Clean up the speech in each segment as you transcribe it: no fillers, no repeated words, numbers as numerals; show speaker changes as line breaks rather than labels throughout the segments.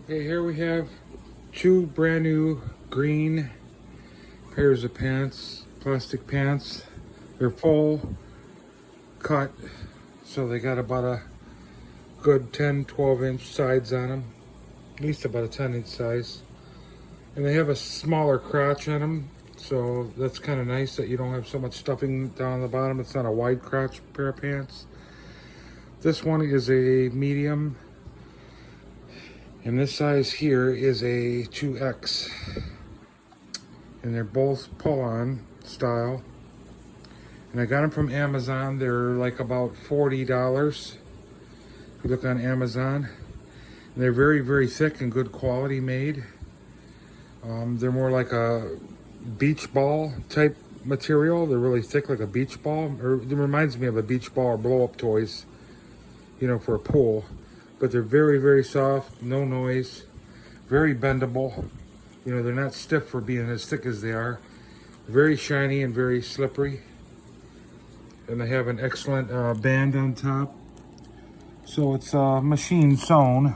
Okay, here we have two brand new green pairs of pants, plastic pants. They're full cut, so they got about a good 10-12 inch sides on them, at least about a 10-inch size. And they have a smaller crotch on them, so that's kind of nice that you don't have so much stuffing down the bottom. It's not a wide crotch pair of pants. This one is a medium, and this size here is a 2X. And they're both pull-on style. And I got them from Amazon. They're like about $40 if you look on Amazon. And they're very, very thick and good quality made. They're more like a beach ball type material. They're really thick like a beach ball. Or it reminds me of a beach ball or blow-up toys, you know, for a pool. But they're very, very soft, no noise, very bendable. You know, they're not stiff for being as thick as they are. Very shiny and very slippery. And they have an excellent band on top. So it's machine sewn.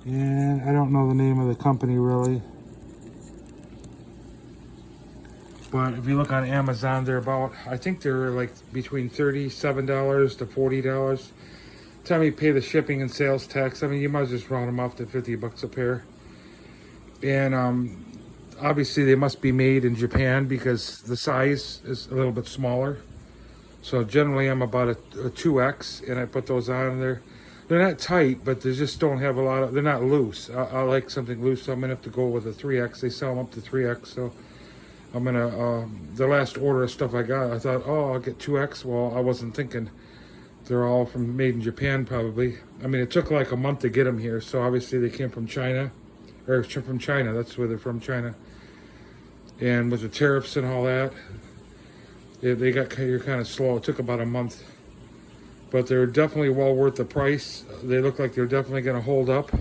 And I don't know the name of the company really. But if you look on Amazon, they're about, I think they're like between $37 to $40. Time you pay the shipping and sales tax, I mean, you might as well just round them off to 50 bucks a pair. And obviously they must be made in Japan because the size is a little bit smaller. So generally I'm about a 2X, and I put those on there. They're not tight, but they just don't have a lot of, they're not loose. I like something loose, so I'm gonna have to go with a 3X. They sell them up to 3X, so I'm gonna, the last order of stuff I got, I thought, oh, I'll get 2X. Well, I wasn't thinking. They're all from made in Japan, probably. I mean, it took like a month to get them here, so obviously they came from China, or from China. That's where they're from, China. And with the tariffs and all that, they got here kind of slow. It took about a month, but they're definitely well worth the price. They look like they're definitely going to hold up.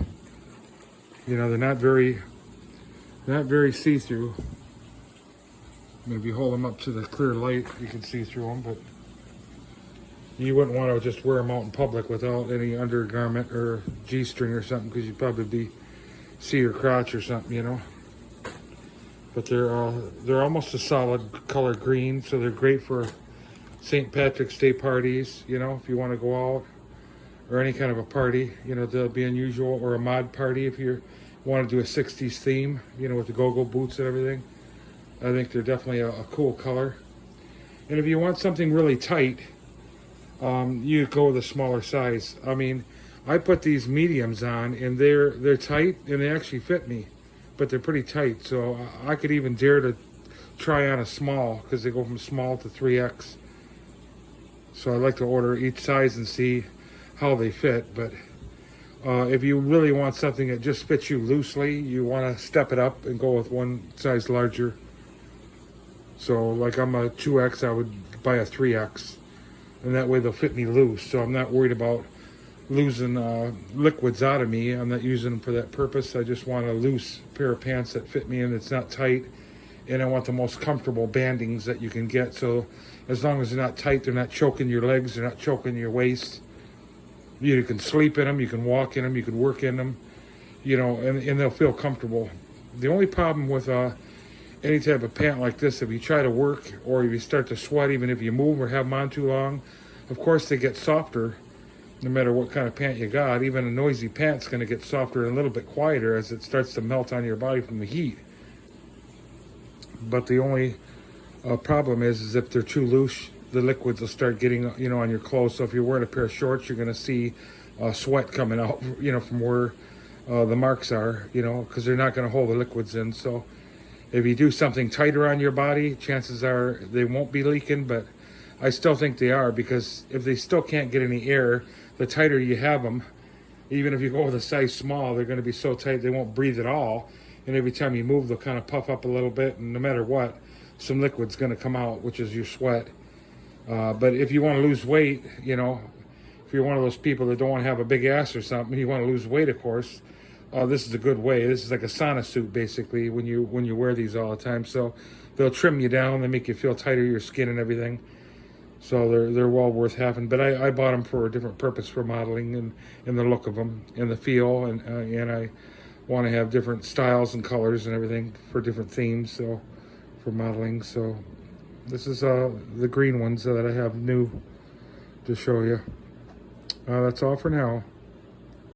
You know, they're not very see-through. Maybe hold them up to the clear light, you can see through them, but you wouldn't want to just wear them out in public without any undergarment or G-string or something, because you'd probably see your crotch or something, you know. But they're almost a solid color green, so they're great for St. Patrick's Day parties, you know, if you want to go out, or any kind of a party, you know, that'll be unusual, or a mod party if you want to do a 60s theme, you know, with the go-go boots and everything. I think they're definitely a cool color. And if you want something really tight, you go with a smaller size. I mean, I put these mediums on, and they're tight, and they actually fit me, but they're pretty tight. So I could even dare to try on a small, because they go from small to 3X. So I like to order each size and see how they fit. But if you really want something that just fits you loosely, you want to step it up and go with one size larger. So like I'm a 2X, I would buy a 3X. And that way they'll fit me loose, so I'm not worried about losing liquids out of me. I'm not using them for that purpose. I just want a loose pair of pants that fit me and it's not tight. And I want the most comfortable bandings that you can get. So as long as they're not tight, they're not choking your legs, they're not choking your waist. You can sleep in them, you can walk in them, you can work in them, you know, and they'll feel comfortable. The only problem with any type of pant like this, if you try to work or if you start to sweat, even if you move or have them on too long, of course they get softer no matter what kind of pant you got. Even a noisy pant's going to get softer and a little bit quieter as it starts to melt on your body from the heat. But the only problem is if they're too loose, the liquids will start getting, you know, on your clothes. So if you're wearing a pair of shorts, you're going to see sweat coming out, you know, from where the marks are, you know, because they're not going to hold the liquids in. So if you do something tighter on your body, chances are they won't be leaking, but I still think they are, because if they still can't get any air, the tighter you have them, even if you go with a size small, they're going to be so tight they won't breathe at all. And every time you move, they'll kind of puff up a little bit, and no matter what, some liquid's going to come out, which is your sweat. But if you want to lose weight, you know, if you're one of those people that don't want to have a big ass or something, you want to lose weight, of course, this is a good way. This is like a sauna suit, basically, when you wear these all the time. So they'll trim you down, they make you feel tighter, your skin and everything. So they're well worth having. But I bought them for a different purpose, for modeling and the look of them and the feel, and I want to have different styles and colors and everything for different themes. So for modeling, so this is the green ones that I have new to show you. That's all for now.